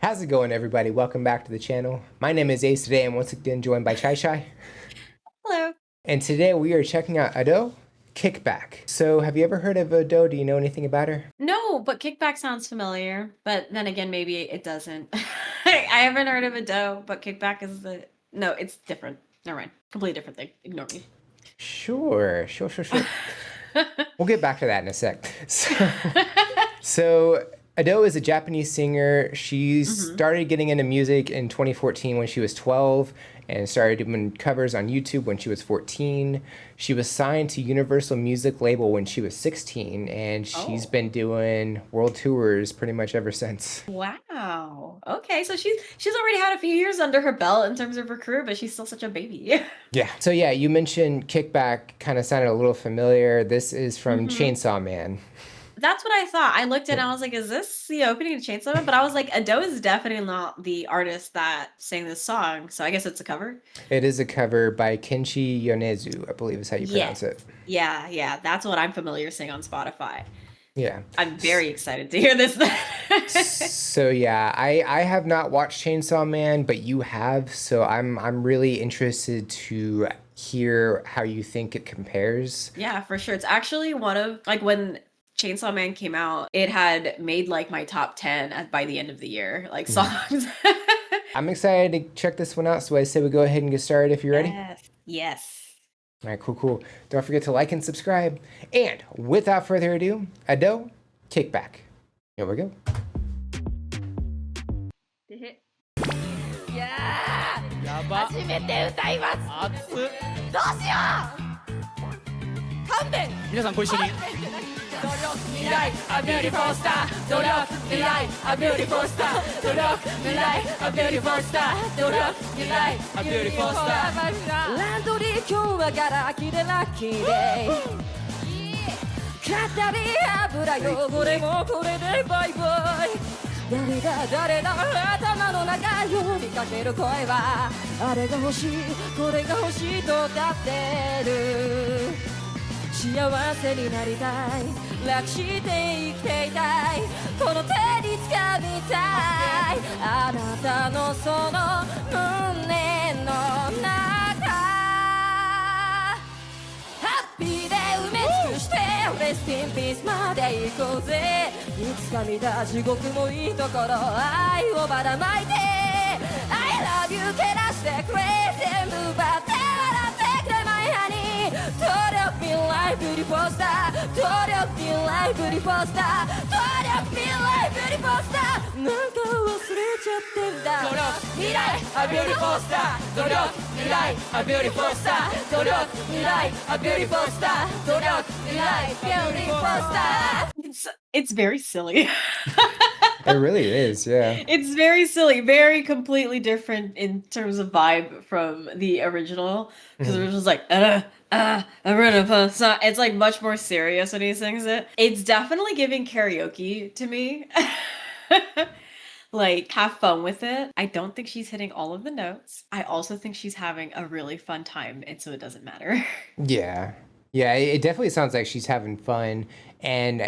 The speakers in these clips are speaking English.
How's it going, everybody? Welcome back to the channel. My name is Ace today, and once again joined by Chai Chai. Hello. And today we are checking out Ado, Kickback. So have you ever heard of Ado? Do you know anything about her? No, but Kickback sounds familiar. But then again, maybe it doesn't. I haven't heard of a dough, but Kickback is the no, it's different. Never mind. Completely different thing. Ignore me. Sure. We'll get back to that in a sec. So Ado is a Japanese singer. She started getting into music in 2014 when she was 12 and started doing covers on YouTube when she was 14. She was signed to Universal Music label when she was 16, and she's been doing world tours pretty much ever since. Wow. Okay, so she's already had a few years under her belt in terms of her career, but she's still such a baby. Yeah. So yeah, you mentioned Kickback kind of sounded a little familiar. This is from Chainsaw Man. That's what I thought. I looked at it and I was like, is this the opening to Chainsaw Man? But I was like, Ado is definitely not the artist that sang this song. So I guess it's a cover. It is a cover by Kenshi Yonezu, I believe is how you pronounce it. Yeah. That's what I'm familiar seeing on Spotify. Yeah. I'm very excited to hear this. So yeah, I have not watched Chainsaw Man, but you have, so I'm really interested to hear how you think it compares. Yeah, for sure. It's actually one of like when Chainsaw Man came out, it had made like my top 10 by the end of the year, like songs. I'm excited to check this one out, so I say we go ahead and get started if you're ready. Yes. All right, cool. Don't forget to like and subscribe. And without further ado, Ado, Kickback. Here we go. やば初めて歌います熱っどうしよう勘弁皆さんご一緒に努力未来 A beautiful star 努力未来 A beautiful star 努力未来 A beautiful star 努力未来 A beautiful star ランドリー今日はガラキでラッキーデイ語り油汚れもこれでバイバイ誰だ頭の中呼びかける声はあれが欲しいこれが欲しいと歌ってる幸せになりたい楽して生きていたいこの手に掴みたいあなたのその胸の中ハッピーで埋め尽くしてレスティンピースまで行こうぜいつか見た地獄もいいところ愛をばらまいて I love you 蹴らしてくれ全部奪って笑ってくれ My honey 努力未来 beautiful star 努力未来 beautiful star 努力未来 beautiful star なんか忘れちゃってんだ努力未来 A beautiful star 努力未来 A beautiful star 努力未来 A beautiful star 努力未来 beautiful star It's very silly. It really is, yeah. It's very silly, very completely different in terms of vibe from the original. Because it was just like, it's like much more serious when he sings it. It's definitely giving karaoke to me. Like, have fun with it. I don't think she's hitting all of the notes. I also think she's having a really fun time, and so it doesn't matter. Yeah, it definitely sounds like she's having fun. And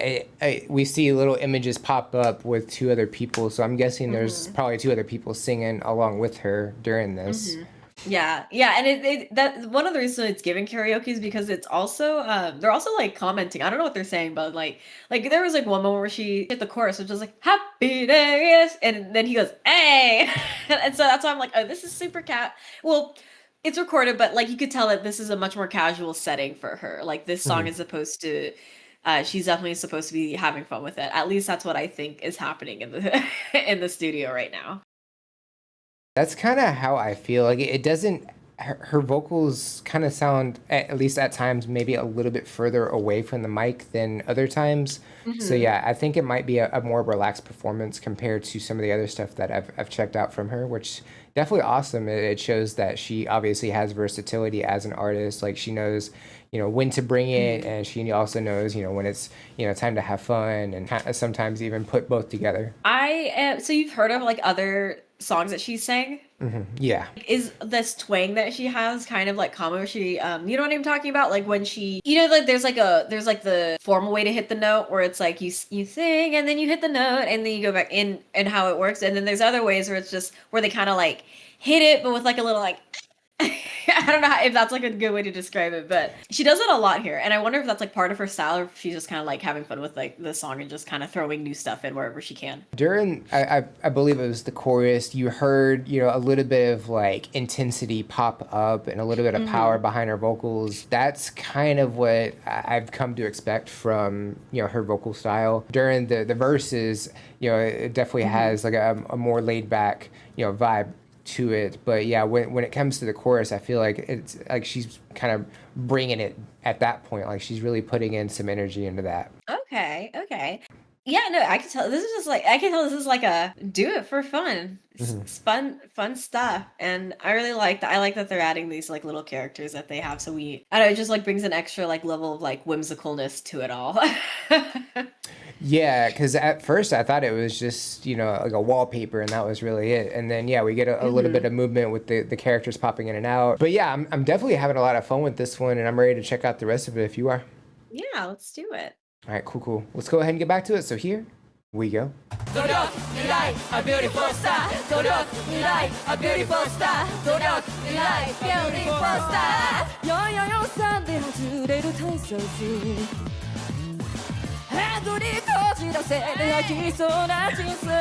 we see little images pop up with two other people, so I'm guessing there's probably two other people singing along with her during this. Yeah, and that one of the reasons it's giving karaoke is because it's also they're also like commenting. I don't know what they're saying, but like there was like one moment where she hit the chorus, which was like happy days, and then he goes hey, and so that's why I'm like, oh, this is super well. It's recorded, but like you could tell that this is a much more casual setting for her. Like this song is supposed to, she's definitely supposed to be having fun with it. At least that's what I think is happening in the in the studio right now. That's kind of how I feel. Like it doesn't, her vocals kind of sound, at least at times, maybe a little bit further away from the mic than other times. So yeah, I think it might be a more relaxed performance compared to some of the other stuff that I've checked out from her, which definitely awesome. It shows that she obviously has versatility as an artist. Like she knows, when to bring it, and she also knows, when it's, time to have fun, and sometimes even put both together. So you've heard of like other songs that she's sang Yeah. Is this twang that she has kind of like common where she you know what I'm talking about? Like when she like there's like the formal way to hit the note where it's like you sing and then you hit the note and then you go back in and how it works. And then there's other ways where it's just where they kind of like hit it but with like a little like I don't know if that's like a good way to describe it, but she does it a lot here. And I wonder if that's like part of her style or if she's just kind of like having fun with like the song and just kind of throwing new stuff in wherever she can. During, I believe it was the chorus, you heard, a little bit of like intensity pop up and a little bit of power behind her vocals. That's kind of what I've come to expect from, her vocal style. During the verses, it definitely has like a more laid back, vibe to it. But yeah, when it comes to the chorus, I feel like it's like she's kind of bringing it at that point. Like she's really putting in some energy into that. Okay. Yeah, no, I can tell this is just like I can tell this is like a do it for fun. It's fun stuff. And I really like that. I like that they're adding these like little characters that they have. So I don't know, it just like brings an extra like level of like whimsicalness to it all. Yeah, because at first I thought it was just, like a wallpaper and that was really it. And then, yeah, we get a little bit of movement with the characters popping in and out. But yeah, I'm definitely having a lot of fun with this one and I'm ready to check out the rest of it if you are. Yeah, let's do it. All right, cool. Let's go ahead and get back to it. So here we go. Dorok, mirai, a beautiful star. Dorok, mirai, a beautiful star. Dorok, mirai, beautiful star. 443で外れる体操図ハードにこじらせて泣きそうな人生や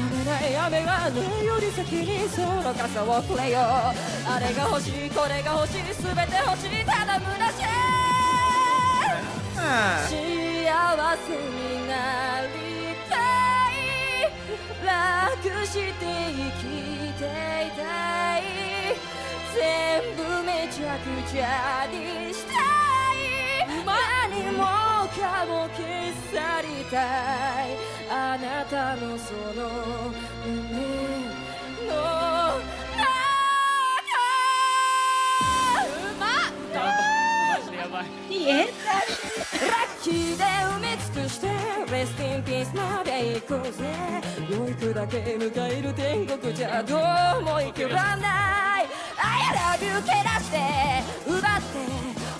めない雨がないより先にその傘をくれよあれが欲しいこれが欲しい全て欲しいただ虚しい幸せになりたい楽して生きていたい全部めちゃくちゃにしたい何もかも消さりたいあなたのその胸の中うまっマジでやばい。ラッラッキーで埋め尽くしてレストインピースまで行こうぜ養育だけ迎える天国じゃどうもいけばない I love you 蹴らして奪って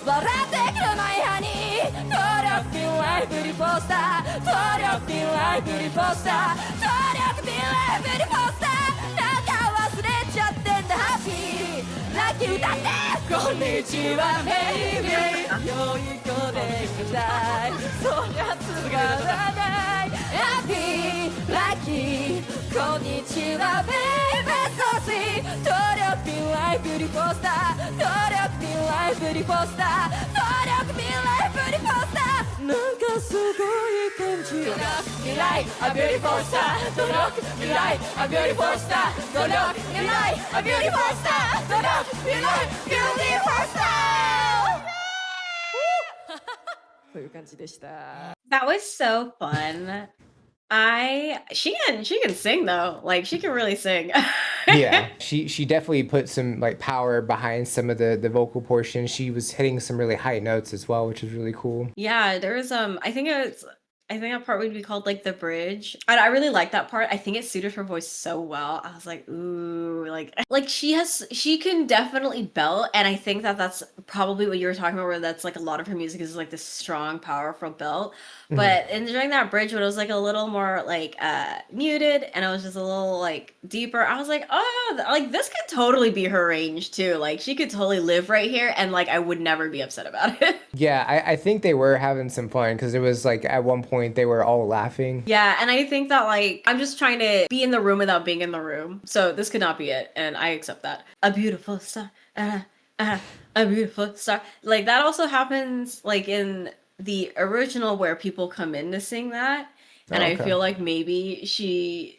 笑ってくるマイハニートリョクピンライフリポスタートリョクピンライフリポスタートリョクピンライフリポスターなんか忘れちゃってんだハッピーラッキー歌ってこんにちはベイビー良い子でいきたいそりゃつがらないハッピーラッキーこんにちはベイビーソースイートリョクピンライフリポスタートリョクピンライフリポスタートリョクピンライフリポスターなんかすごい感じドロック未来 A beautiful star ドロック未来 A beautiful star ドロック未来 A beautiful star ドロック未来 Beautiful star という感じでした That was so fun. She can sing though. Like she can really sing. Yeah, she definitely put some like power behind some of the vocal portions. She was hitting some really high notes as well, which is really cool. Yeah, there was I think that part would be called like the bridge. I really like that part. I think it suited her voice so well. I was like, ooh, like she can definitely belt, and I think that's probably what you were talking about, where that's like a lot of her music is like this strong, powerful belt. But during that bridge, when it was like a little more like muted, and it was just a little like deeper, I was like, oh, like this could totally be her range too. Like she could totally live right here, and like I would never be upset about it. Yeah, I think they were having some fun because it was like at one point they were all laughing. Yeah, and I think that like I'm just trying to be in the room without being in the room. So this could not be it, and I accept that. A beautiful star, a beautiful star. Like that also happens like in the original where people come in to sing that. And I feel like maybe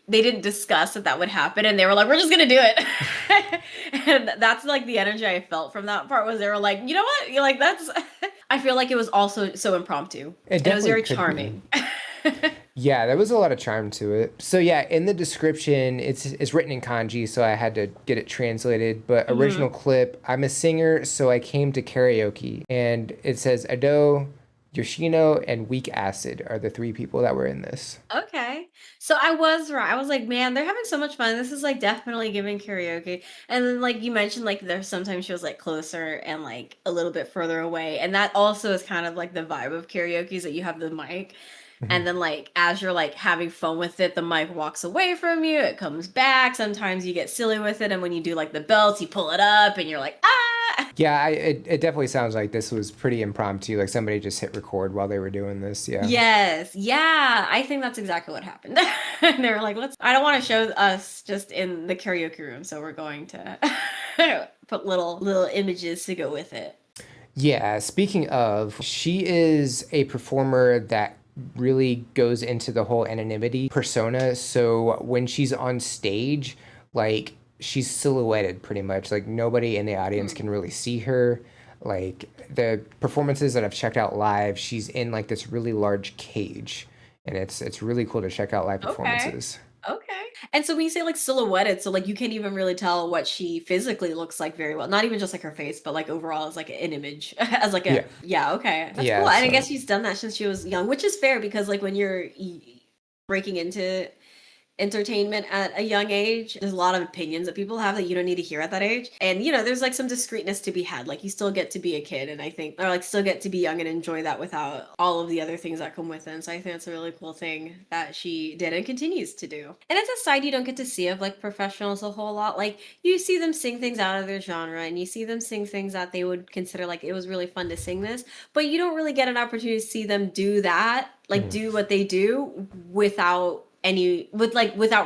they didn't discuss that would happen and they were like, we're just gonna do it. And that's like the energy I felt from that part was they were like, you know what? You're like, that's, I feel like it was also so impromptu. And it was very charming. Yeah, there was a lot of charm to it. So yeah, in the description, it's written in kanji, so I had to get it translated. But original clip, I'm a singer, so I came to karaoke. And it says Ado, Yoshino, and Weak Acid are the three people that were in this. Okay. So I was right. I was like, man, they're having so much fun. This is like definitely giving karaoke. And then like you mentioned, like there's sometimes she was like closer and like a little bit further away. And that also is kind of like the vibe of karaoke is that you have the mic. Mhm. And then like as you're like having fun with it, the mic walks away from you, it comes back. Sometimes you get silly with it. And when you do like the belts, you pull it up and you're like, ah. Yeah, it definitely sounds like this was pretty impromptu. Like somebody just hit record while they were doing this. Yeah. Yes. Yeah. I think that's exactly what happened. And they were like, I don't want to show us just in the karaoke room. So we're going to put little images to go with it. Yeah, speaking of, she is a performer that really goes into the whole anonymity persona. So when she's on stage, like she's silhouetted pretty much. Like nobody in the audience can really see her. Like the performances that I've checked out live, she's in like this really large cage. And it's really cool to check out live Okay. performances. Okay. And so when you say like silhouetted, so like you can't even really tell what she physically looks like very well. Not even just like her face, but like overall as like an image, as like a Yeah. yeah. Okay, that's Yeah, cool. And I so guess she's done that since she was young, which is fair because like when you're breaking into entertainment at a young age, there's a lot of opinions that people have that you don't need to hear at that age. And there's like some discreetness to be had. Like you still get to be a kid, and I think, or like still get to be young and enjoy that without all of the other things that come with it. And so I think it's a really cool thing that she did and continues to do. And it's a side you don't get to see of like professionals a whole lot. Like you see them sing things out of their genre, and you see them sing things that they would consider like it was really fun to sing this, but you don't really get an opportunity to see them do that, like mhm. do what they do without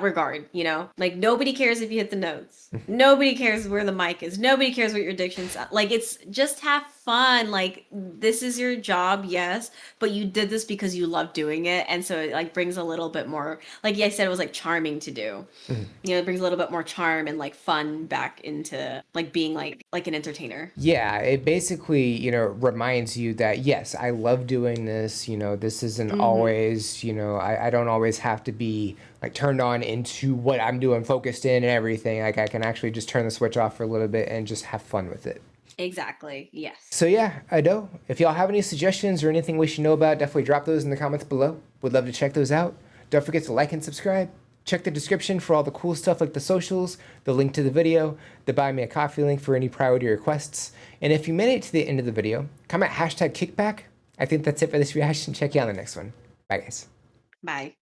regard, like nobody cares if you hit the notes, nobody cares where the mic is, nobody cares what your diction's like. It's just have fun. Like this is your job, yes, but you did this because you love doing it, and so it like brings a little bit more, like I said, it was like charming to do. Mhm. It brings a little bit more charm and like fun back into like being like an entertainer. Yeah, it basically, reminds you that yes, I love doing this. This isn't Hmm. always, I don't always have to be like turned on into what I'm doing, focused in and everything. Like I can actually just turn the switch off for a little bit and just have fun with it. Exactly, yes. So yeah, I know. If y'all have any suggestions or anything we should know about, definitely drop those in the comments below. Would love to check those out. Don't forget to like and subscribe. Check the description for all the cool stuff like the socials, the link to the video, the buy me a coffee link for any priority requests. And if you made it to the end of the video, comment #kickback. I think that's it for this reaction. Check you on the next one. Bye guys. Bye.